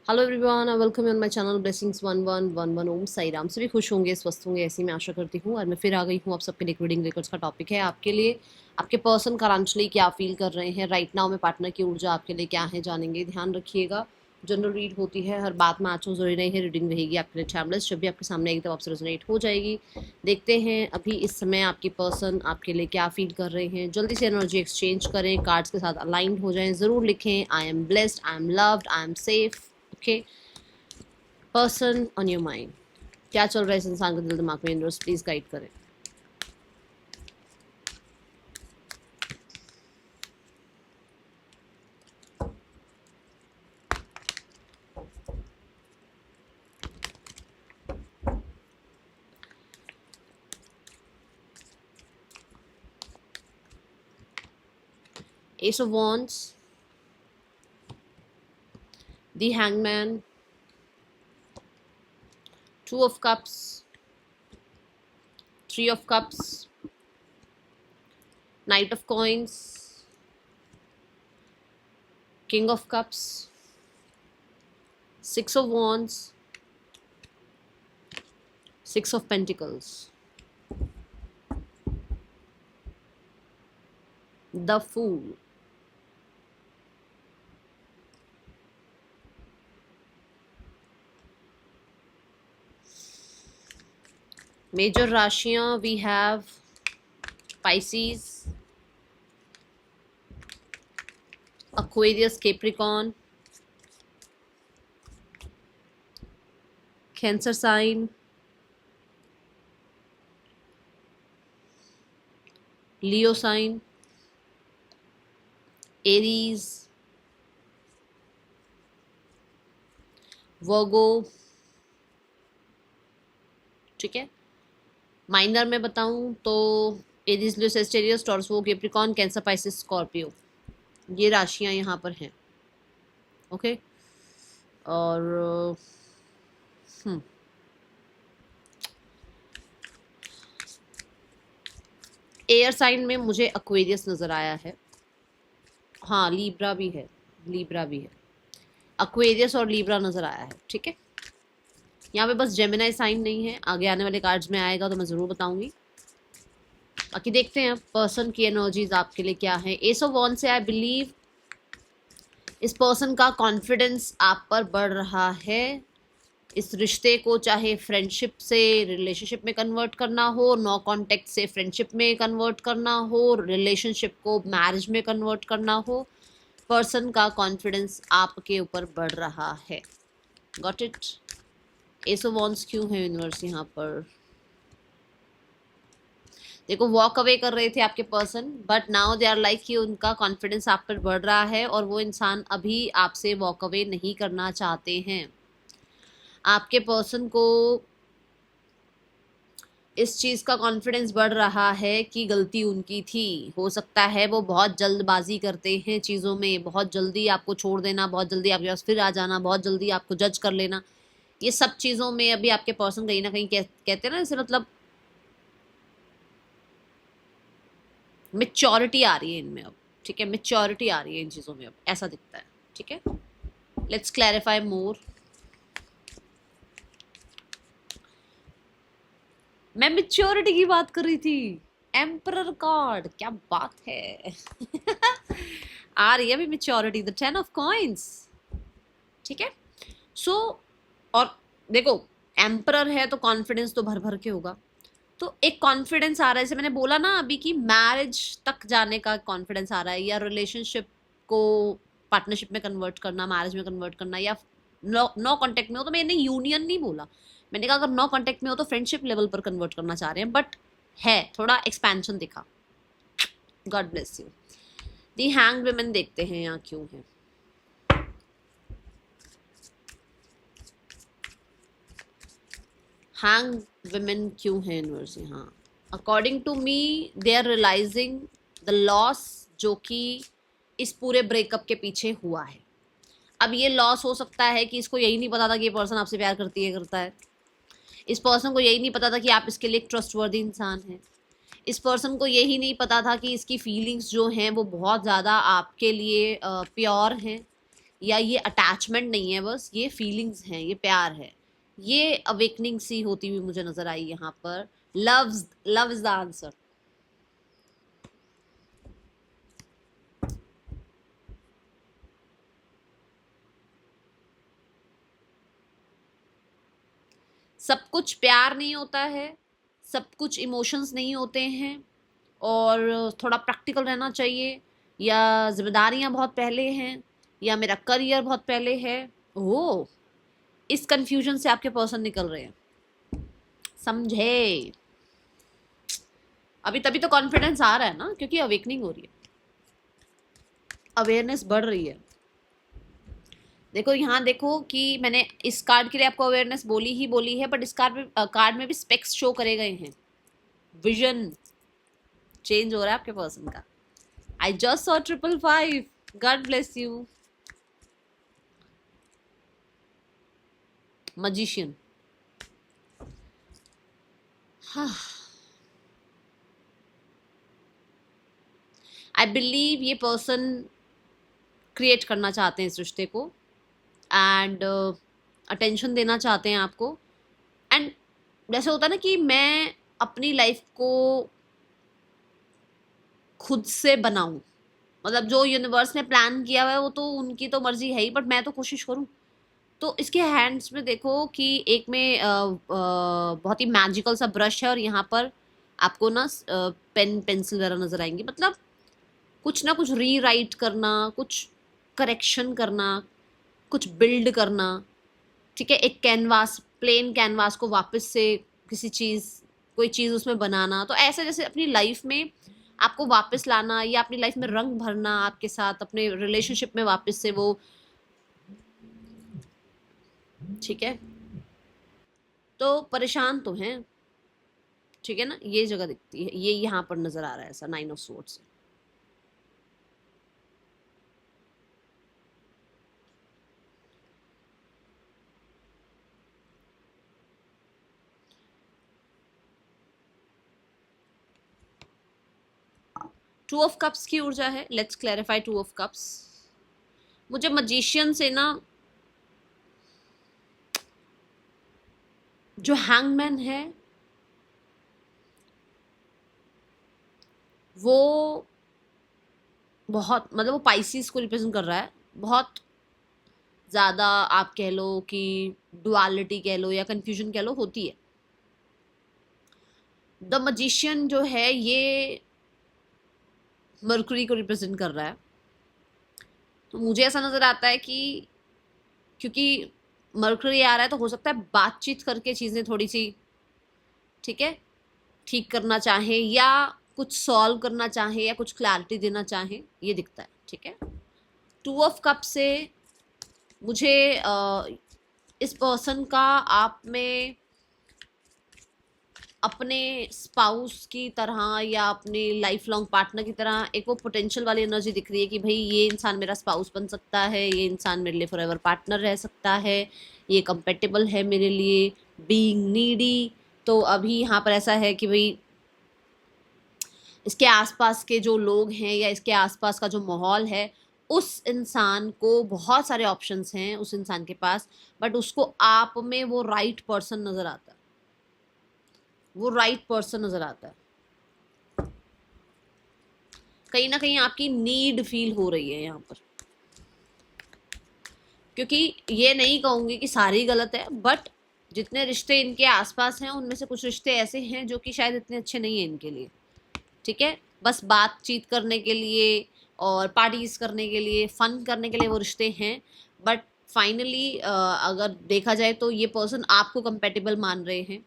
Hello everyone, welcome on my channel blessings 1111 ओम साई राम। सभी खुश होंगे, स्वस्थ होंगे, ऐसी मैं आशा करती हूँ। और मैं फिर आ गई हूँ आप सबके लिए। रीडिंग रिकॉर्ड्स का टॉपिक है आपके लिए, आपके पर्सन करंटली क्या फील कर रहे हैं राइट नाउ में, पार्टनर की ऊर्जा आपके लिए क्या है, जानेंगे। ध्यान रखिएगा, जनरल रीड होती है, हर बात में आज जरूरी नहीं है। रीडिंग रहेगी आपके लिए टाइमलेस, जब भी आपके सामने आएगी तब आपसे रेजोनेट हो जाएगी। देखते हैं अभी इस समय आपकी पर्सन आपके लिए क्या फील कर रहे हैं। जल्दी से एनर्जी एक्सचेंज करें, कार्ड्स के साथ अलाइंड हो जाएं। ज़रूर लिखें I am blessed, I am loved, I am safe. Okay, person on your mind, क्या चल रहा है इस इंसान के दिल दिमाग में, यूनिवर्स प्लीज गाइड करें। Ace of wands, the hangman, two of cups, three of cups, knight of coins, king of cups, six of wands, six of pentacles, the fool. Major राशियां we have Pisces, Aquarius, Capricorn, Cancer sign, Leo sign, Aries, Virgo। ठीक है, minor में बताऊं तो Aries, लियो, Sagittarius, taurus, वो, Capricorn, cancer, Pisces, Scorpio, ये राशियां यहाँ पर हैं। ओके, और एयर साइन में मुझे एक्वेरियस नज़र आया है। हाँ, लीब्रा भी है, लीब्रा भी है, एक्वेरियस और लीब्रा नज़र आया है। ठीक है, यहाँ पे बस जेमिनाई साइन नहीं है, आगे आने वाले कार्ड्स में आएगा तो मैं ज़रूर बताऊंगी। बाकी देखते हैं पर्सन की एनर्जीज आपके लिए क्या है। एस ऑफ वॉन्ड से आई बिलीव इस पर्सन का कॉन्फिडेंस आप पर बढ़ रहा है। इस रिश्ते को चाहे फ्रेंडशिप से रिलेशनशिप में कन्वर्ट करना हो, नो कांटेक्ट से फ्रेंडशिप में कन्वर्ट करना हो, रिलेशनशिप को मैरिज में कन्वर्ट करना हो, पर्सन का कॉन्फिडेंस आपके ऊपर बढ़ रहा है। Got it. S of wands क्यों है यूनिवर्स यहाँ पर? देखो, वॉक अवे कर रहे थे आपके person, but now they are like कि उनका कॉन्फिडेंस आप पर बढ़ रहा है और वो इंसान अभी आपसे वॉक अवे नहीं करना चाहते हैं। आपके पर्सन को इस चीज़ का कॉन्फिडेंस बढ़ रहा है कि गलती उनकी थी। हो सकता है वो बहुत जल्दबाजी करते हैं चीज़ों में, बहुत जल्दी आपको छोड़ देना, बहुत जल्दी आपके पास फिर आ जाना, बहुत जल्दी आपको जज कर लेना। ये सब चीज़ों में अभी आपके पर्सन कहीं ना कहीं कहते हैं ना, जैसे मतलब मेच्योरिटी आ रही है इनमें अब। ठीक है, मेच्योरिटी आ रही है इन चीज़ों में अब, ऐसा दिखता है। ठीक है, लेट्स क्लैरिफाई मोर। मैं मेच्योरिटी की बात कर रही थी। एम्परर कार्ड, क्या बात है। आ रही है अभी मेच्योरिटी, द 10 ऑफ कॉइंस। ठीक है, सो और देखो, एम्परर है तो कॉन्फिडेंस तो भर भर के होगा। तो एक कॉन्फिडेंस आ रहा है, जैसे मैंने बोला ना अभी कि मैरिज तक जाने का कॉन्फिडेंस आ रहा है, या रिलेशनशिप को पार्टनरशिप में कन्वर्ट करना, मैरिज में कन्वर्ट करना, या नो कांटेक्ट में हो तो मैंने यूनियन नहीं बोला, मैंने कहा अगर नो कांटेक्ट में हो तो फ्रेंडशिप लेवल पर कन्वर्ट करना चाह रहे हैं, बट है थोड़ा एक्सपेंशन दिखा। God bless you. The hang women देखते हैं यहाँ क्यों है। हैंग वुमेन क्यों है यूनिवर्स यहाँ? According to me they are realising the loss जो कि इस पूरे ब्रेकअप के पीछे हुआ है। अब ये लॉस हो सकता है कि इसको यही नहीं पता था कि ये पर्सन आपसे प्यार करता है। इस पर्सन को यही नहीं पता था कि आप इसके लिए एक ट्रस्टवर्दी इंसान हैं। इस पर्सन को यही नहीं पता था कि इसकी फीलिंग्स जो हैं वो बहुत ज़्यादा आपके लिए प्योर हैं। या ये अटैचमेंट नहीं है, बस ये फीलिंग्स हैं, ये प्यार है। ये अवेकनिंग सी होती हुई मुझे नजर आई यहाँ पर। Love is the answer. सब कुछ प्यार नहीं होता है, सब कुछ इमोशंस नहीं होते हैं, और थोड़ा प्रैक्टिकल रहना चाहिए, या जिम्मेदारियां बहुत पहले हैं, या मेरा करियर बहुत पहले है। ओह, इस कंफ्यूजन से आपके पर्सन निकल रहे हैं, समझे? अभी तभी तो कॉन्फिडेंस आ रहा है ना, क्योंकि अवेकनिंग हो रही है, अवेयरनेस बढ़ रही है। देखो यहाँ देखो कि मैंने इस कार्ड के लिए आपको अवेयरनेस बोली है, बट इस कार्ड में भी स्पेक्स शो करे गए हैं। विजन चेंज हो रहा है आपके पर्सन का। I just saw 555। God bless you. Magician. I believe ये पर्सन क्रिएट करना चाहते हैं इस रिश्ते को, एंड अटेंशन देना चाहते हैं आपको। एंड जैसे होता है ना कि मैं अपनी लाइफ को खुद से बनाऊं, मतलब जो यूनिवर्स ने प्लान किया हुआ है वो तो उनकी तो मर्जी है ही, बट मैं तो कोशिश करूं। तो इसके हैंड्स में देखो कि एक में बहुत ही मैजिकल सा ब्रश है, और यहाँ पर आपको ना पेन पेंसिल वगैरह नजर आएंगी। मतलब कुछ ना कुछ रीराइट करना, कुछ करेक्शन करना, कुछ बिल्ड करना, ठीक है। एक कैनवास, प्लेन कैनवास को वापस से किसी चीज़, कोई चीज़ उसमें बनाना। तो ऐसे जैसे अपनी लाइफ में आपको वापस लाना, या अपनी लाइफ में रंग भरना आपके साथ, अपने रिलेशनशिप में वापस से वो, ठीक है। तो परेशान तो हैं, ठीक है ना। ये जगह दिखती है, ये यहाँ पर नजर आ रहा है ऐसा 9 ऑफ स्वॉर्ड्स। 2 ऑफ कप्स की ऊर्जा है। Let's clarify 2 of cups. मुझे मजिशियन से ना जो हैंगमैन है वो बहुत, मतलब वो पाइसिस को रिप्रेजेंट कर रहा है। बहुत ज़्यादा आप कह लो कि डुअलिटी कह लो या कंफ्यूजन कह लो होती है। द मजिशियन जो है ये मर्कुरी को रिप्रेजेंट कर रहा है। तो मुझे ऐसा नज़र आता है कि क्योंकि मर्कुरी आ रहा है, तो हो सकता है बातचीत करके चीज़ें थोड़ी सी, ठीक है, ठीक करना चाहे, या कुछ सॉल्व करना चाहे, या कुछ क्लैरिटी देना चाहे, ये दिखता है, ठीक है। 2 ऑफ कप से मुझे इस पर्सन का आप में अपने स्पाउस की तरह या अपने लाइफ लॉन्ग पार्टनर की तरह एक वो पोटेंशियल वाली एनर्जी दिख रही है कि भाई ये इंसान मेरा स्पाउस बन सकता है, ये इंसान मेरे लिए फॉरएवर पार्टनर रह सकता है, ये कंपेटेबल है मेरे लिए, बीइंग नीडी। तो अभी यहाँ पर ऐसा है कि भाई इसके आसपास के जो लोग हैं या इसके आसपास का जो माहौल है, उस इंसान को बहुत सारे ऑप्शंस हैं उस इंसान के पास, बट उसको आप में वो राइट पर्सन नज़र आता है, वो राइट पर्सन नज़र आता है। कहीं ना कहीं आपकी नीड फील हो रही है यहाँ पर, क्योंकि ये नहीं कहूँगी कि सारी गलत है, बट जितने रिश्ते इनके आसपास हैं उनमें से कुछ रिश्ते ऐसे हैं जो कि शायद इतने अच्छे नहीं हैं इनके लिए, ठीक है। बस बातचीत करने के लिए और पार्टीज करने के लिए, फन करने के लिए वो रिश्ते हैं, बट फाइनली अगर देखा जाए तो ये पर्सन आपको कंपेटेबल मान रहे हैं,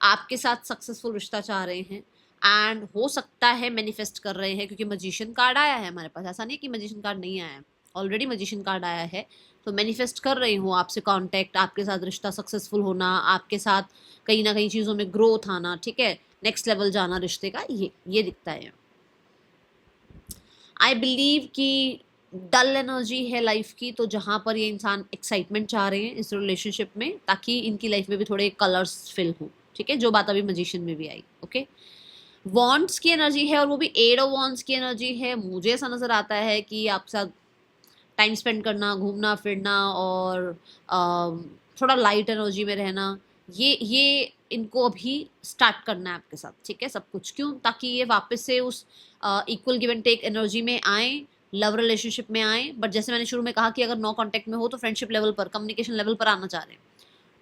आपके साथ सक्सेसफुल रिश्ता चाह रहे हैं, एंड हो सकता है मैनिफेस्ट कर रहे हैं, क्योंकि मजिशियन कार्ड आया है हमारे पास। ऐसा नहीं है कि मजिशियन कार्ड नहीं आया है, ऑलरेडी मजिशियन कार्ड आया है। तो मैनिफेस्ट कर रही हूँ आपसे कांटेक्ट, आपके साथ रिश्ता सक्सेसफुल होना, आपके साथ कहीं ना कहीं चीज़ों में ग्रोथ आना, ठीक है, नेक्स्ट लेवल जाना रिश्ते का, ये दिखता है। आई बिलीव कि डल एनर्जी है लाइफ की, तो जहाँ पर ये इंसान एक्साइटमेंट चाह रहे हैं इस रिलेशनशिप में, ताकि इनकी लाइफ में भी थोड़े कलर्स फिल हों, ठीक है, जो बात अभी मजिशियन में भी आई। ओके, वॉन्ट्स की एनर्जी है, और वो भी 8 ऑफ वॉन्ट्स की एनर्जी है। मुझे ऐसा नजर आता है कि आपके साथ टाइम स्पेंड करना, घूमना फिरना और थोड़ा लाइट एनर्जी में रहना, ये इनको अभी स्टार्ट करना है आपके साथ, ठीक है। सब कुछ क्यों? ताकि ये वापस से उस equal give and take energy में आए, लव रिलेशनशिप में आए। बट जैसे मैंने शुरू में कहा कि अगर नो कांटेक्ट में हो तो फ्रेंडशिप लेवल पर, कम्युनिकेशन लेवल पर आना चाह रहे हैं।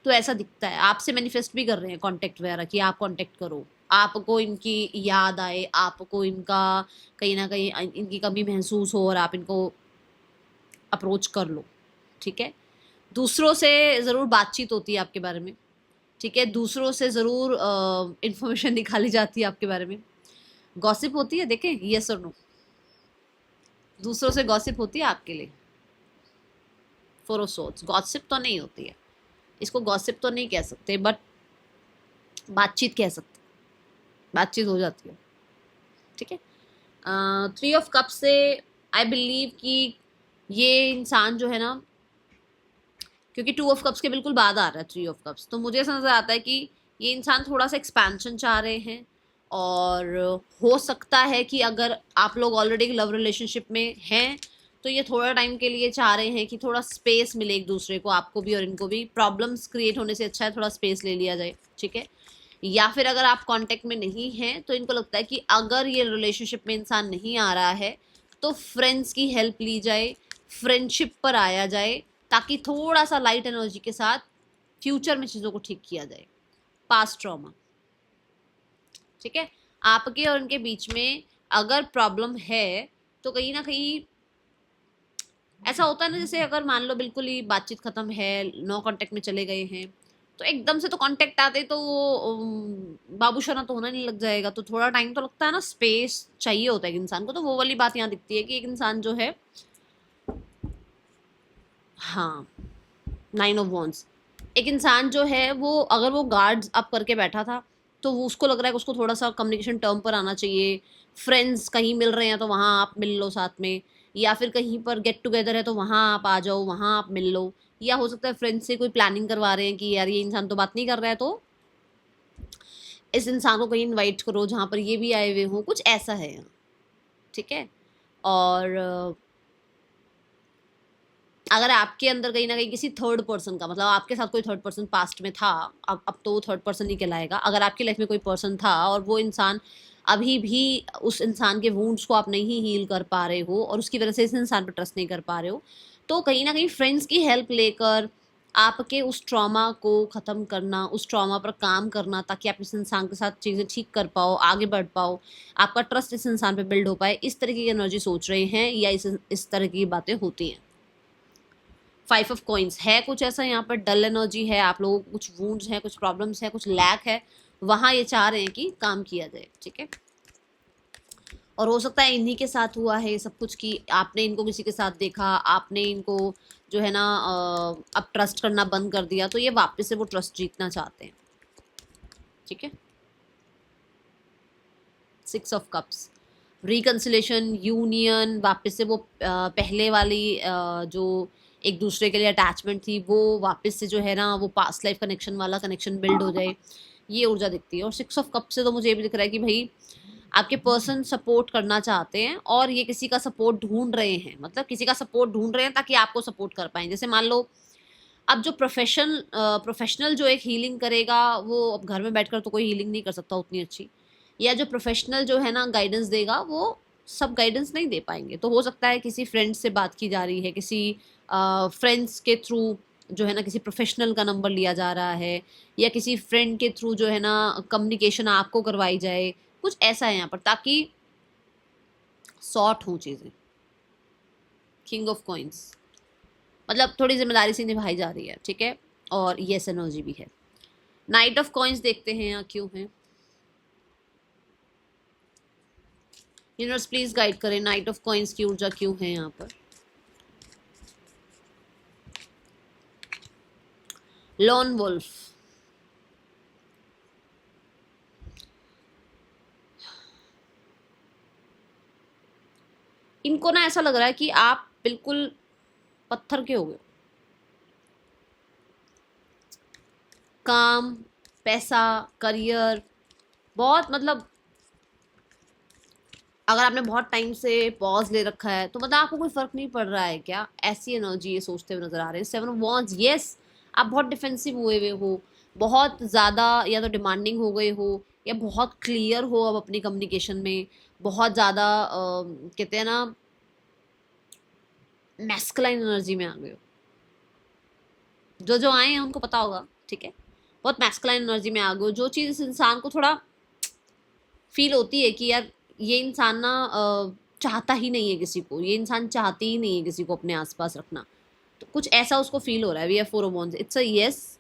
तो ऐसा दिखता है, आपसे मैनिफेस्ट भी कर रहे हैं कांटेक्ट वगैरह कि आप कांटेक्ट करो, आपको इनकी याद आए, आपको इनका कहीं ना कहीं इनकी कमी महसूस हो और आप इनको अप्रोच कर लो, ठीक है। दूसरों से ज़रूर बातचीत होती है आपके बारे में, ठीक है। दूसरों से ज़रूर इंफॉर्मेशन निकाली जाती है आपके बारे में, गॉसिप होती है, देखें यस और नो। दूसरों से गॉसिप होती है आपके लिए, फोर ऑफ सोर्ड्स। गॉसिप तो नहीं होती है, इसको गॉसिप तो नहीं कह सकते, बट बातचीत कह सकते, बातचीत हो जाती है, ठीक है। थ्री ऑफ कप से आई बिलीव कि ये इंसान जो है ना, क्योंकि टू ऑफ कप्स के बिल्कुल बाद आ रहा है थ्री ऑफ कप्स, तो मुझे ऐसा नजर आता है कि ये इंसान थोड़ा सा एक्सपेंशन चाह रहे हैं। और हो सकता है कि अगर आप लोग ऑलरेडी लव रिलेशनशिप में हैं तो ये थोड़ा टाइम के लिए चाह रहे हैं कि थोड़ा स्पेस मिले एक दूसरे को, आपको भी और इनको भी। प्रॉब्लम्स क्रिएट होने से अच्छा है थोड़ा स्पेस ले लिया जाए, ठीक है। या फिर अगर आप कांटेक्ट में नहीं हैं तो इनको लगता है कि अगर ये रिलेशनशिप में इंसान नहीं आ रहा है तो फ्रेंड्स की हेल्प ली जाए, फ्रेंडशिप पर आया जाए, ताकि थोड़ा सा लाइट एनर्जी के साथ फ्यूचर में चीज़ों को ठीक किया जाए। पास्ट ट्रॉमा, ठीक है। आपके और उनके बीच में अगर प्रॉब्लम है तो कहीं ना कहीं ऐसा होता है ना, जैसे अगर मान लो बिल्कुल ही बातचीत खत्म है, नो कांटेक्ट में चले गए हैं, तो एकदम से तो कांटेक्ट आते तो वो बाबूशाना तो होना नहीं लग जाएगा, तो थोड़ा टाइम तो लगता है ना, स्पेस चाहिए होता है एक इंसान को। तो वो वाली बात यहाँ दिखती है कि एक इंसान जो है, हाँ, नाइन ऑफ वॉन्ड्स, एक इंसान जो है वो अगर वो गार्ड्स अप करके बैठा था तो वो उसको लग रहा है कि उसको थोड़ा सा कम्युनिकेशन टर्म पर आना चाहिए। फ्रेंड्स कहीं मिल रहे हैं तो वहाँ आप मिल लो साथ में, या फिर कहीं पर गेट टुगेदर है तो वहाँ आप आ जाओ, वहाँ आप मिल लो। या हो सकता है फ्रेंड्स से कोई प्लानिंग करवा रहे हैं कि यार ये इंसान तो बात नहीं कर रहा है, तो इस इंसान को कहीं इन्वाइट करो जहाँ पर ये भी आए हुए हों, कुछ ऐसा है यहाँ, ठीक है। और अगर आपके अंदर कहीं ना कहीं किसी थर्ड पर्सन का, मतलब आपके साथ कोई थर्ड पर्सन पास्ट में था, अब तो वो थर्ड पर्सन ही कहलाएगा। अगर आपकी लाइफ में कोई पर्सन था और वो इंसान अभी भी, उस इंसान के वुंड्स को आप नहीं हील कर पा रहे हो और उसकी वजह से इस इंसान पर ट्रस्ट नहीं कर पा रहे हो, तो कहीं ना कहीं फ्रेंड्स की हेल्प लेकर आपके उस ट्रॉमा को ख़त्म करना, उस ट्रॉमा पर काम करना, ताकि आप इस इंसान के साथ चीज़ें ठीक कर पाओ, आगे बढ़ पाओ, आपका ट्रस्ट इस इंसान पे बिल्ड हो पाए, इस तरीके की एनर्जी सोच रहे हैं या इस तरह की बातें होती हैं। फाइव ऑफ कॉइन्स है कुछ ऐसा, यहाँ पर डल एनर्जी है, आप लोगों को कुछ वुंड्स हैं, कुछ प्रॉब्लम्स हैं, कुछ लैक है, वहाँ ये चाह रहे हैं कि काम किया जाए, ठीक है। और हो सकता है इन्हीं के साथ हुआ है ये सब कुछ, कि आपने इनको किसी के साथ देखा, आपने इनको जो है ना अब ट्रस्ट करना बंद कर दिया, तो ये वापस से वो ट्रस्ट जीतना चाहते हैं, ठीक है। Six of cups, reconciliation, union, वापस से वो पहले वाली जो एक दूसरे के लिए अटैचमेंट थी वो वापस से जो है ना वो पास्ट लाइफ कनेक्शन वाला कनेक्शन बिल्ड हो जाए, ये ऊर्जा दिखती है। और सिक्स ऑफ कप से तो मुझे ये भी दिख रहा है कि भाई आपके पर्सन सपोर्ट करना चाहते हैं और ये किसी का सपोर्ट ढूंढ रहे हैं, मतलब किसी का सपोर्ट ढूंढ रहे हैं ताकि आपको सपोर्ट कर पाएं। जैसे मान लो अब जो प्रोफेशनल जो एक हीलिंग करेगा, वो अब घर में बैठकर तो कोई हीलिंग नहीं कर सकता उतनी अच्छी, या जो प्रोफेशनल जो है ना गाइडेंस देगा, वो सब गाइडेंस नहीं दे पाएंगे। तो हो सकता है किसी फ्रेंड से बात की जा रही है, किसी फ्रेंड्स के थ्रू जो है ना किसी प्रोफेशनल का नंबर लिया जा रहा है, या किसी फ्रेंड के थ्रू जो है ना कम्युनिकेशन आपको करवाई जाए, कुछ ऐसा है यहाँ पर, ताकि सॉर्ट हों चीज़ें। किंग ऑफ कॉइन्स, मतलब थोड़ी जिम्मेदारी से निभाई जा रही है, ठीक है। और येस एनर्जी भी है। नाइट ऑफ कॉइन्स देखते हैं यहाँ क्यों है, यूनिवर्स प्लीज गाइड करें, नाइट ऑफ कॉइन्स की ऊर्जा क्यों है यहाँ पर। लॉन वुल्फ, इनको ना ऐसा लग रहा है कि आप बिल्कुल पत्थर के हो गए, काम, पैसा, करियर, बहुत मतलब अगर आपने बहुत टाइम से पॉज ले रखा है तो मतलब आपको कोई फर्क नहीं पड़ रहा है क्या, ऐसी एनर्जी ये सोचते हुए नजर आ रहे हैं। सेवन ऑफ वॉन्ड्स, यस आप बहुत डिफेंसिव हुए हुए हो, बहुत ज़्यादा या तो डिमांडिंग हो गए हो, या बहुत क्लियर हो अब अपनी कम्युनिकेशन में, बहुत ज़्यादा कहते हैं ना मैस्कुलाइन एनर्जी में आ गए हो। जो जो आए हैं उनको पता होगा, ठीक है, बहुत मैस्कुलाइन एनर्जी में आ गए हो। जो चीज़ इस इंसान को थोड़ा फील होती है कि यार ये इंसान ना चाहता ही नहीं है किसी को, ये इंसान चाहती ही नहीं है किसी को अपने आसपास रखना, तो कुछ ऐसा उसको फील हो रहा है। We have four of wands, it's a yes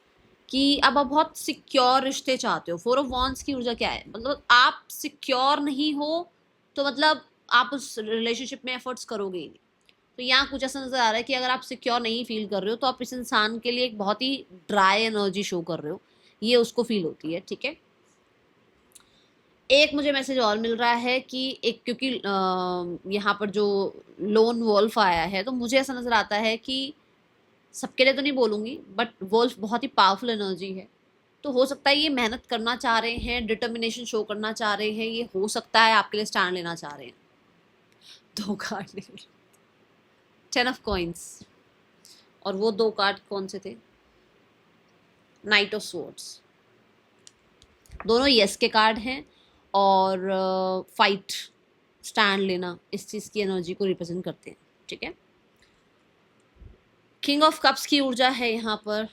कि अब आप बहुत सिक्योर रिश्ते चाहते हो। फोर ऑफ वॉन्ड्स की ऊर्जा क्या है, मतलब आप सिक्योर नहीं हो तो मतलब आप उस रिलेशनशिप में एफर्ट्स करोगे ही नहीं। तो यहाँ कुछ ऐसा नजर आ रहा है कि अगर आप सिक्योर नहीं फील कर रहे हो तो आप इस इंसान के लिए एक बहुत ही ड्राई एनर्जी शो कर रहे हो, ये उसको फील होती है, ठीक है। एक मुझे मैसेज और मिल रहा है कि एक, क्योंकि यहाँ पर जो लोन वॉल्फ आया है तो मुझे ऐसा नजर आता है कि सबके लिए तो नहीं बोलूंगी बट वॉल्फ बहुत ही पावरफुल एनर्जी है। तो हो सकता है ये मेहनत करना चाह रहे हैं, डिटर्मिनेशन शो करना चाह रहे हैं, ये हो सकता है आपके लिए स्टैंड लेना चाह रहे हैं। दो कार्ड, 10 ऑफ कॉइंस, और वो दो कार्ड कौन से थे, नाइट ऑफ स्वॉर्ड्स। दोनों यस के कार्ड हैं और फाइट, स्टैंड लेना, इस चीज की एनर्जी को रिप्रेजेंट करते हैं, ठीक है। किंग ऑफ कप्स की ऊर्जा है यहाँ पर।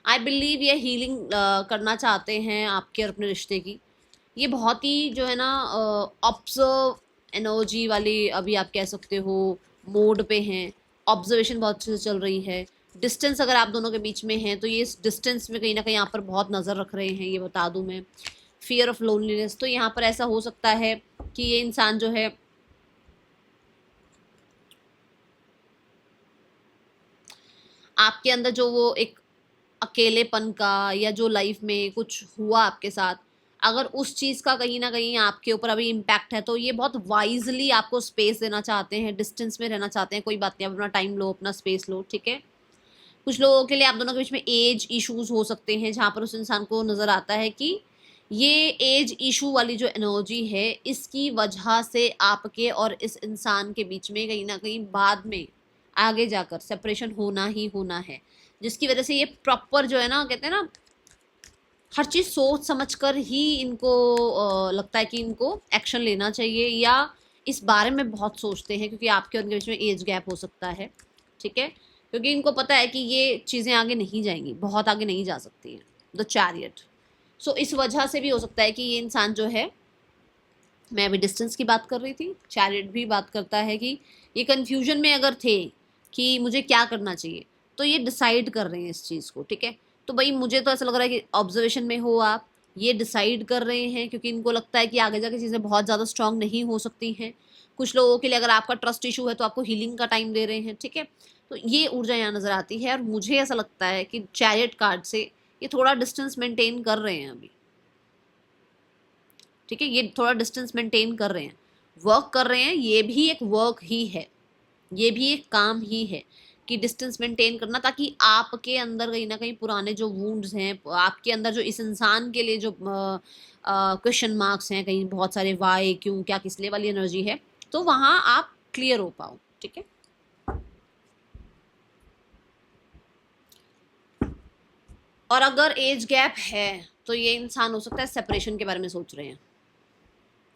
आई बिलीव ये हीलिंग करना चाहते हैं आपके और अपने रिश्ते की। ये बहुत ही जो है ना ऑब्जर्व एनर्जी वाली, अभी आप कह सकते हो मोड पे हैं, ऑब्जर्वेशन बहुत अच्छे से चल रही है। डिस्टेंस अगर आप दोनों के बीच में है तो ये इस डिस्टेंस में कहीं ना कहीं यहाँ पर बहुत नज़र रख रहे हैं, ये बता दूं मैं। फियर ऑफ लोनलीनेस, तो यहाँ पर ऐसा हो सकता है कि ये इंसान जो है आपके अंदर जो वो एक अकेलेपन का, या जो लाइफ में कुछ हुआ आपके साथ, अगर उस चीज़ का कहीं ना कहीं आपके ऊपर अभी इम्पैक्ट है तो ये बहुत वाइजली आपको स्पेस देना चाहते हैं, डिस्टेंस में रहना चाहते हैं। कोई बात नहीं, आप अपना टाइम लो, अपना स्पेस लो, ठीक है। कुछ लोगों के लिए आप दोनों के बीच में एज इश्यूज हो सकते हैं, जहाँ पर उस इंसान को नज़र आता है कि ये एज इशू वाली जो एनर्जी है इसकी वजह से आपके और इस इंसान के बीच में कहीं ना कहीं बाद में आगे जाकर सेपरेशन होना ही होना है, जिसकी वजह से ये प्रॉपर जो है ना, कहते हैं ना, हर चीज़ सोच समझ कर ही इनको लगता है कि इनको एक्शन लेना चाहिए, या इस बारे में बहुत सोचते हैं क्योंकि आपके और उनके बीच में एज गैप हो सकता है, ठीक है। क्योंकि इनको पता है कि ये चीज़ें आगे नहीं जाएंगी, बहुत आगे नहीं जा सकती हैं, द चैरियट। सो इस वजह से भी हो सकता है कि ये इंसान जो है, मैं अभी डिस्टेंस की बात कर रही थी, चैरियट भी बात करता है कि ये कन्फ्यूजन में अगर थे कि मुझे क्या करना चाहिए, तो ये डिसाइड कर रहे हैं इस चीज़ को, ठीक है। तो भाई मुझे तो ऐसा लग रहा है कि ऑब्जर्वेशन में हो आप, ये डिसाइड कर रहे हैं क्योंकि इनको लगता है कि आगे जाके चीज़ें बहुत ज़्यादा स्ट्रांग नहीं हो सकती हैं। कुछ लोगों के लिए अगर आपका ट्रस्ट इशू है तो आपको हीलिंग का टाइम दे रहे हैं, ठीक है। तो ये ऊर्जा यहाँ नज़र आती है और मुझे ऐसा लगता है कि चैरियट कार्ड से ये थोड़ा डिस्टेंस मेंटेन कर रहे हैं अभी, ठीक है। ये थोड़ा डिस्टेंस मेंटेन कर रहे हैं, वर्क कर रहे हैं, ये भी एक वर्क ही है, ये भी एक काम ही है कि डिस्टेंस मेंटेन करना, ताकि आपके अंदर कहीं ना कहीं पुराने जो वुंड्स हैं, आपके अंदर जो इस इंसान के लिए जो क्वेश्चन मार्क्स हैं, कहीं बहुत सारे वाई क्यों क्या किस लिए वाली एनर्जी है, तो वहां आप क्लियर हो पाओ, ठीक है। और अगर एज गैप है तो ये इंसान हो सकता है सेपरेशन के बारे में सोच रहे हैं,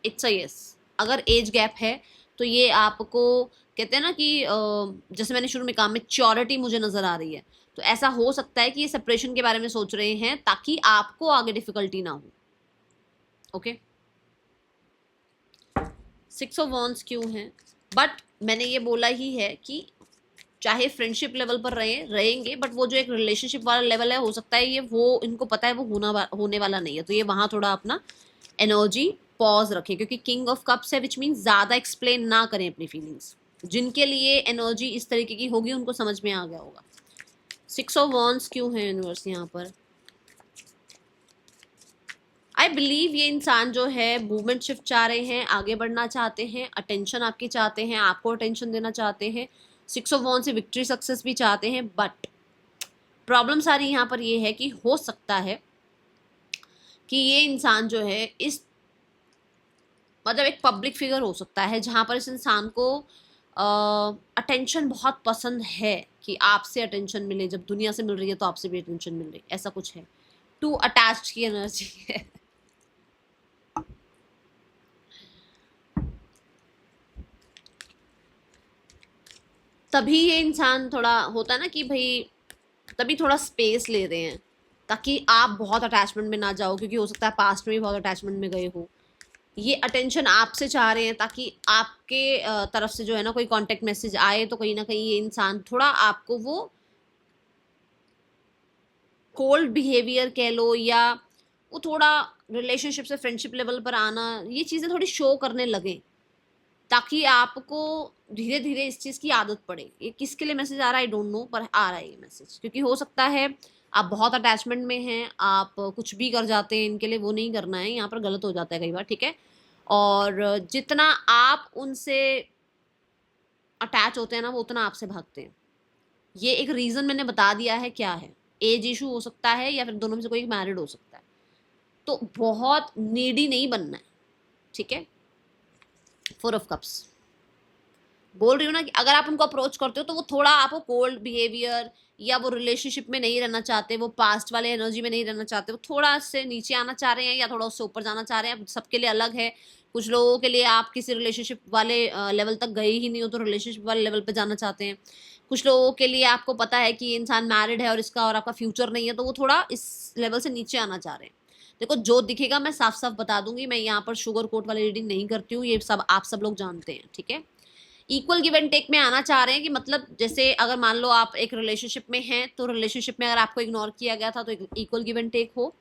इट्स अ यस। अगर एज गैप है तो ये आपको, कहते हैं ना कि जैसे मैंने शुरू में कहा, मैच्योरिटी मुझे नजर आ रही है, तो ऐसा हो सकता है कि ये सेपरेशन के बारे में सोच रहे हैं ताकि आपको आगे डिफिकल्टी ना हो, ओके। 6 ऑफ वॉन्ड्स क्यों है, बट मैंने ये बोला ही है कि चाहे फ्रेंडशिप लेवल पर रहेंगे, बट वो जो एक रिलेशनशिप वाला लेवल है, हो सकता है ये वो इनको पता है वो होने वाला नहीं है, तो ये वहां थोड़ा अपना एनर्जी पॉज रखें, क्योंकि किंग ऑफ कप्स है, विच मीन ज़्यादा एक्सप्लेन ना करें अपनी फीलिंग्स। जिनके लिए एनर्जी इस तरीके की होगी उनको समझ में आ गया होगा। 6 ऑफ वॉन्ड्स क्यों है यूनिवर्स यहाँ पर। आई बिलीव ये इंसान जो है मूवमेंट शिफ्ट चाह रहे हैं, आगे बढ़ना चाहते हैं, अटेंशन आपकी चाहते हैं, आपको अटेंशन देना चाहते हैं, 6 ऑफ वॉन्ड्स से विक्ट्री सक्सेस भी चाहते हैं, बट प्रॉब्लम सारी यहाँ पर ये है कि हो सकता है कि ये इंसान जो है इस मतलब एक पब्लिक फिगर हो सकता है जहां पर इस इंसान को अटेंशन बहुत पसंद है, कि आपसे अटेंशन मिले, जब दुनिया से मिल रही है तो आपसे भी अटेंशन मिल रही है, ऐसा कुछ है। टू अटैच्ड की एनर्जी है। तभी ये इंसान थोड़ा होता है ना कि भाई, तभी थोड़ा स्पेस ले रहे हैं ताकि आप बहुत अटैचमेंट में ना जाओ, क्योंकि हो सकता है पास्ट में भी बहुत अटैचमेंट में गए हो। ये अटेंशन आपसे चाह रहे हैं ताकि आपके तरफ से जो है ना कोई कांटेक्ट मैसेज आए तो कहीं ना कहीं ये इंसान थोड़ा आपको वो कोल्ड बिहेवियर कह लो, या वो थोड़ा रिलेशनशिप से फ्रेंडशिप लेवल पर आना, ये चीज़ें थोड़ी शो करने लगे ताकि आपको धीरे धीरे इस चीज़ की आदत पड़े। ये किसके लिए मैसेज आ रहा है आई डोंट नो, पर आ रहा है ये मैसेज, क्योंकि हो सकता है आप बहुत अटैचमेंट में हैं, आप कुछ भी कर जाते हैं इनके लिए, वो नहीं करना है, यहाँ पर गलत हो जाता है कई बार, ठीक है। और जितना आप उनसे अटैच होते हैं ना, वो उतना आपसे भागते हैं। ये एक रीजन मैंने बता दिया है क्या है। एज इशू हो सकता है, या फिर दोनों में से कोई मैरिड हो सकता है। तो बहुत नीडी नहीं बनना है, ठीक है। 4 ऑफ कप्स बोल रही हूँ ना कि अगर आप उनको अप्रोच करते हो तो वो थोड़ा आपको कोल्ड बिहेवियर, या वो रिलेशनशिप में नहीं रहना चाहते, वो पास्ट वाले एनर्जी में नहीं रहना चाहते, वो थोड़ा से नीचे आना चाह रहे हैं या थोड़ा उससे ऊपर जाना चाह रहे हैं। सबके लिए अलग है। कुछ लोगों के लिए आप किसी रिलेशनशिप वाले लेवल तक गए ही नहीं हो तो रिलेशनशिप वाले लेवल पे जाना चाहते हैं। कुछ लोगों के लिए आपको पता है कि ये इंसान मैरिड है और इसका और आपका फ्यूचर नहीं है, तो वो थोड़ा इस लेवल से नीचे आना चाह रहे हैं। देखो जो दिखेगा मैं साफ साफ बता दूंगी, मैं यहाँ पर शुगर कोट वाली रीडिंग नहीं करती हूँ, ये सब आप सब लोग जानते हैं, ठीक है। इक्वल गिव एंड टेक में आना चाह रहे हैं कि मतलब जैसे अगर मान लो आप एक रिलेशनशिप में हैं, तो रिलेशनशिप में अगर आपको इग्नोर किया गया था तो इक्वल गिव एंड टेक हो।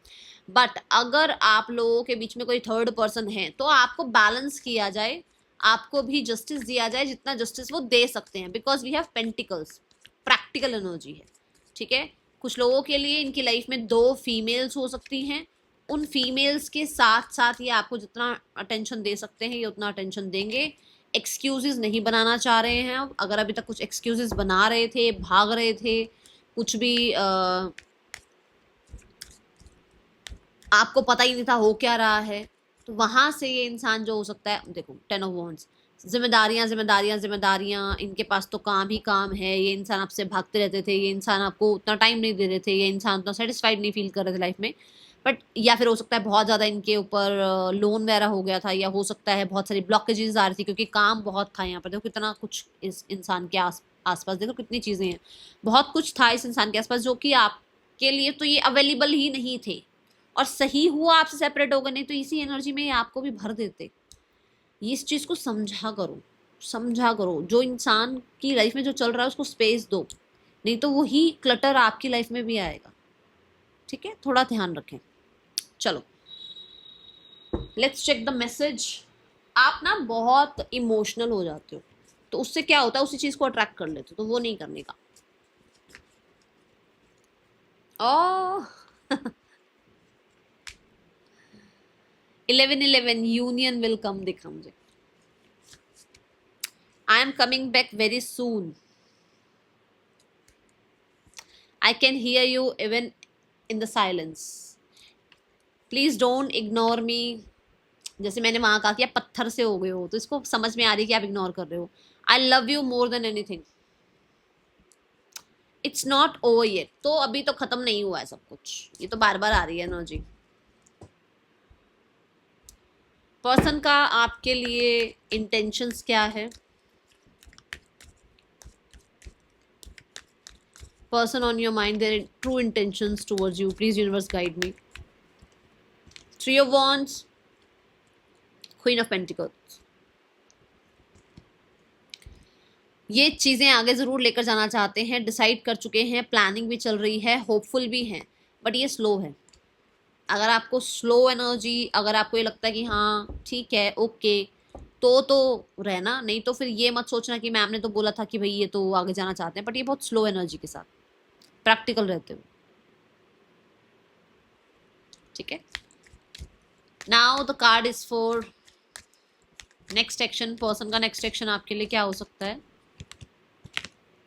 बट अगर आप लोगों के बीच में कोई थर्ड पर्सन है तो आपको बैलेंस किया जाए, आपको भी जस्टिस दिया जाए जितना जस्टिस वो दे सकते हैं, because we have pentacles, practical energy है, ठीक है। कुछ लोगों के लिए इनकी लाइफ में 2 फीमेल्स हो सकती हैं, उन फीमेल्स के साथ साथ ये आपको जितना अटेंशन दे सकते हैं ये उतना अटेंशन देंगे। एक्सक्यूजेस नहीं बनाना चाह रहे हैं। अगर अभी तक कुछ एक्सक्यूजेस बना रहे थे, भाग रहे थे, कुछ भी आपको पता ही नहीं था हो क्या रहा है, तो वहां से ये इंसान जो हो सकता है, देखो 10 ऑफ वॉन्ड्स, जिम्मेदारियां जिम्मेदारियां जिम्मेदारियां, इनके पास तो काम ही काम है। ये इंसान आपसे भागते रहते थे, ये इंसान आपको उतना टाइम नहीं दे रहे थे, ये इंसान उतना सेटिस्फाइड नहीं फील कर रहे थे लाइफ में। बट या फिर हो सकता है बहुत ज़्यादा इनके ऊपर लोन वगैरह हो गया था, या हो सकता है बहुत सारी ब्लॉकेजेस आ रही थी क्योंकि काम बहुत था यहाँ पर। देखो कितना कुछ इस इंसान के आसपास, देखो कितनी चीज़ें हैं, बहुत कुछ था इस इंसान के आसपास जो कि आपके लिए तो ये अवेलेबल ही नहीं थे। और सही हुआ आपसे सेपरेट हो गए, नहीं तो इसी एनर्जी में ये आपको भी भर देते। ये इस चीज़ को समझा करो, समझा करो। जो इंसान की लाइफ में जो चल रहा है उसको स्पेस दो, नहीं तो वही क्लटर आपकी लाइफ में भी आएगा, ठीक है। थोड़ा ध्यान रखें। चलो लेट्स चेक द मैसेज। आप ना बहुत इमोशनल हो जाते हो, तो उससे क्या होता है, उसी चीज को अट्रैक्ट कर लेते हो, तो वो नहीं करने का। ओह 11-11 यूनियन विल कम दिखा मुझे। I am coming back very soon. I can hear you even in the silence. Please don't ignore me. जैसे मैंने वहां कहा कि आप पत्थर से हो गए हो, तो इसको समझ में आ रही है कि आप इग्नोर कर रहे हो। I love you more than anything. It's not over yet, तो अभी तो खत्म नहीं हुआ है सब कुछ, ये तो बार बार आ रही है एनर्जी। पर्सन का आपके लिए इंटेंशंस क्या है? Person on your mind, their true intentions towards you, please universe guide me. 3 of wands, queen of pentacles. ये चीज़ें आगे ज़रूर लेकर जाना चाहते हैं, डिसाइड कर चुके हैं, प्लानिंग भी चल रही है, होपफुल भी हैं, बट ये स्लो है। अगर आपको स्लो एनर्जी, अगर आपको ये लगता है कि हाँ ठीक है ओके, तो रहना, नहीं तो फिर ये मत सोचना कि मैम ने तो बोला था कि भाई ये तो आगे जाना चाहते हैं, बट ये बहुत स्लो एनर्जी के साथ प्रैक्टिकल रहते हो, ठीक है। Now the card is for next action. Person का नेक्स्ट एक्शन आपके लिए क्या हो सकता है?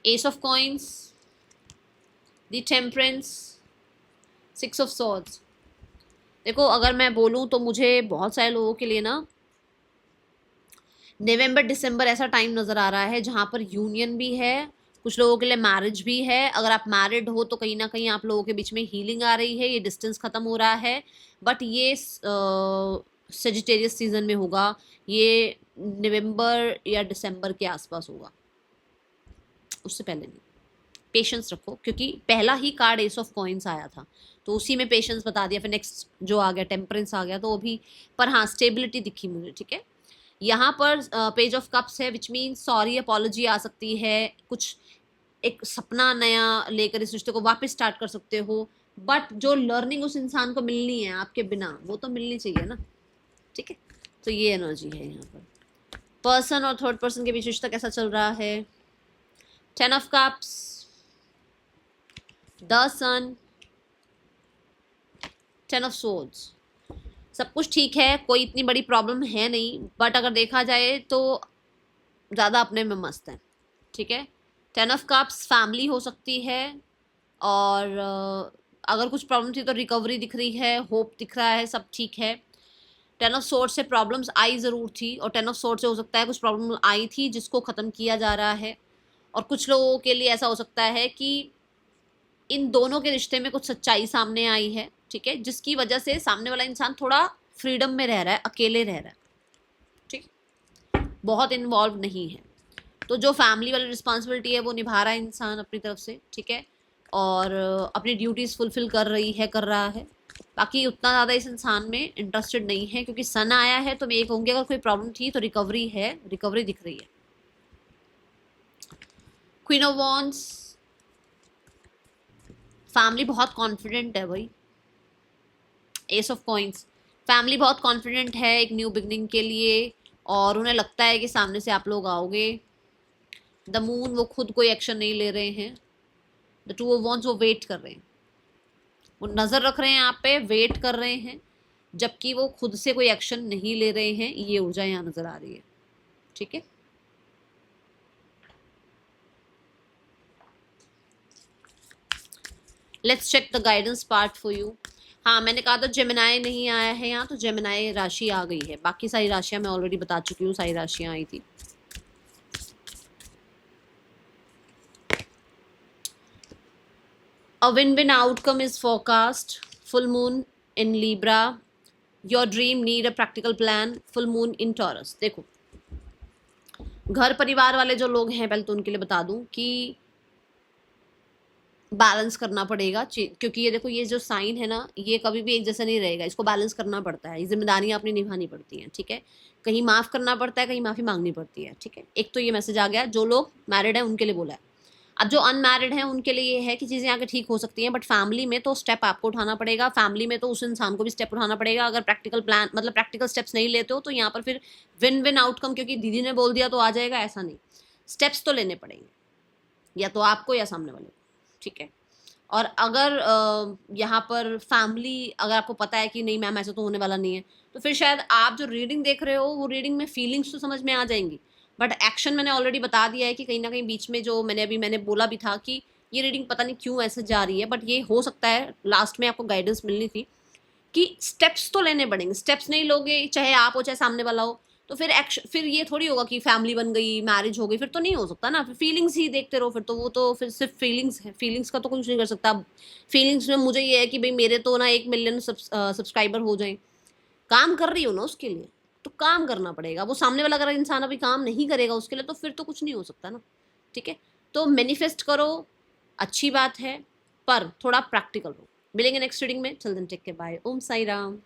S of coins, the temperance, 6 of swords. देखो अगर मैं बोलूँ तो मुझे बहुत सारे लोगों के लिए ना नवंबर दिसंबर ऐसा टाइम नज़र आ रहा है जहाँ पर यूनियन भी है, कुछ लोगों के लिए मैरिज भी है। अगर आप मैरिड हो तो कहीं ना कहीं आप लोगों के बीच में हीलिंग आ रही है, ये डिस्टेंस खत्म हो रहा है। बट ये सेजिटेरियस सीजन में होगा, ये नवंबर या दिसंबर के आसपास होगा, उससे पहले नहीं। पेशेंस रखो, क्योंकि पहला ही कार्ड एस ऑफ कॉइन्स आया था तो उसी में पेशेंस बता दिया। फिर नेक्स्ट जो आ गया टेम्परेंस आ गया, तो वो भी, पर हाँ स्टेबिलिटी दिखी मुझे, ठीक है। यहाँ पर पेज ऑफ कप्स है, विच मीन सॉरी अपॉलॉजी आ सकती है, कुछ एक सपना नया लेकर इस रिश्ते को वापस स्टार्ट कर सकते हो। बट जो लर्निंग उस इंसान को मिलनी है आपके बिना, वो तो मिलनी चाहिए ना, ठीक है। तो ये एनर्जी है यहाँ पर। पर्सन और थर्ड पर्सन के बीच रिश्ता कैसा चल रहा है? 10 of cups, the sun, 10 of swords. सब कुछ ठीक है, कोई इतनी बड़ी प्रॉब्लम है नहीं, बट अगर देखा जाए तो ज़्यादा अपने में मस्त है, ठीक है। 10 ऑफ कप्स फैमिली हो सकती है, और अगर कुछ प्रॉब्लम थी तो रिकवरी दिख रही है, होप दिख रहा है, सब ठीक है। 10 ऑफ सोर्ड्स से प्रॉब्लम्स आई ज़रूर थी, और 10 ऑफ सोर्ड्स से हो सकता है कुछ प्रॉब्लम आई थी जिसको ख़त्म किया जा रहा है। और कुछ लोगों के लिए ऐसा हो सकता है कि इन दोनों के रिश्ते में कुछ सच्चाई सामने आई है, ठीक है, जिसकी वजह से सामने वाला इंसान थोड़ा फ्रीडम में रह रहा है, अकेले रह रहा है, ठीक, बहुत इन्वॉल्व नहीं है। तो जो फैमिली वाली रिस्पॉन्सिबिलिटी है वो निभा रहा है इंसान अपनी तरफ से, ठीक है, और अपनी ड्यूटीज़ फुलफिल कर रहा है। बाकी उतना ज़्यादा इस इंसान में इंटरेस्टेड नहीं है, क्योंकि सन आया है तो मैं ये कहूँगी अगर कोई प्रॉब्लम थी तो रिकवरी है, रिकवरी दिख रही है। क्वीन ऑफ वॉन्ड्स, फैमिली बहुत कॉन्फिडेंट है भाई। एस ऑफ कॉइंस, फैमिली बहुत कॉन्फिडेंट है एक न्यू बिगनिंग के लिए, और उन्हें लगता है कि सामने से आप लोग आओगे। द मून, वो खुद कोई एक्शन नहीं ले रहे हैं। द टू ऑफ वॉन्ड्स, वो वेट कर रहे हैं, वो नज़र रख रहे हैं आप पे, वेट कर रहे हैं, जबकि वो खुद से कोई एक्शन नहीं ले रहे हैं। ये ऊर्जा यहाँ नज़र आ रही है, ठीक है। Let's check the guidance part for you. हाँ, मैंने कहा था जेमिनाई नहीं आया है यहाँ, तो जेमिनाई राशि आ गई है। बाकी सारी राशियाँ मैं ऑलरेडी बता चुकी हूँ, सारी राशियाँ आई थी। A win-win outcome is forecast. Full moon in Libra. Your dream need a practical plan. Full moon in Taurus. देखो, घर परिवार वाले जो लोग हैं, पहले तो उनके लिए बता दूं कि बैलेंस करना पड़ेगा, क्योंकि ये देखो, ये जो साइन है ना, ये कभी भी एक जैसा नहीं रहेगा, इसको बैलेंस करना पड़ता है, ये जिम्मेदारियां अपनी निभानी पड़ती हैं, ठीक है। कहीं माफ़ करना पड़ता है, कहीं माफ़ी मांगनी पड़ती है, ठीक है। एक तो ये मैसेज आ गया, जो लोग मैरिड हैं उनके लिए बोला है। अब जो अनमैरिड हैं उनके लिए ये है कि चीज़ें आगे ठीक हो सकती हैं, बट फैमिली में तो स्टेप आपको उठाना पड़ेगा, फैमिली में तो उस इंसान को भी स्टेप उठाना पड़ेगा। अगर प्रैक्टिकल प्लान, मतलब प्रैक्टिकल स्टेप्स नहीं लेते हो, तो यहाँ पर फिर विन विन आउटकम, क्योंकि दीदी ने बोल दिया तो आ जाएगा, ऐसा नहीं। स्टेप्स तो लेने पड़ेंगे, या तो आपको या सामने वाले को, ठीक है। और अगर यहाँ पर फैमिली, अगर आपको पता है कि नहीं मैम ऐसा तो होने वाला नहीं है, तो फिर शायद आप जो रीडिंग देख रहे हो, वो रीडिंग में फीलिंग्स तो समझ में आ जाएंगी, बट एक्शन मैंने ऑलरेडी बता दिया है कि कहीं ना कहीं बीच में जो मैंने बोला भी था कि ये रीडिंग पता नहीं क्यों ऐसे जा रही है, बट ये हो सकता है लास्ट में आपको गाइडेंस मिलनी थी कि स्टेप्स तो लेने पड़ेंगे। स्टेप्स नहीं लोगे, चाहे आप हो चाहे सामने वाला हो, तो फिर एक्शन, फिर ये थोड़ी होगा कि फैमिली बन गई, मैरिज हो गई, फिर तो नहीं हो सकता ना। फिर फीलिंग्स ही देखते रहो, फिर तो वो तो फिर सिर्फ फीलिंग्स है, फीलिंग्स का तो कुछ नहीं कर सकता। फीलिंग्स में मुझे ये है कि भाई मेरे तो ना 1 मिलियन सब्सक्राइबर हो जाए, काम कर रही हो ना उसके लिए, तो काम करना पड़ेगा। वो सामने वाला अगर इंसान अभी काम नहीं करेगा उसके लिए, तो फिर तो कुछ नहीं हो सकता ना, ठीक है। तो मैनिफेस्ट करो, अच्छी बात है, पर थोड़ा प्रैक्टिकल हो। मिलेंगे नेक्स्ट रीडिंग में, चल देन टेक केयर, बाय, ओम साई राम।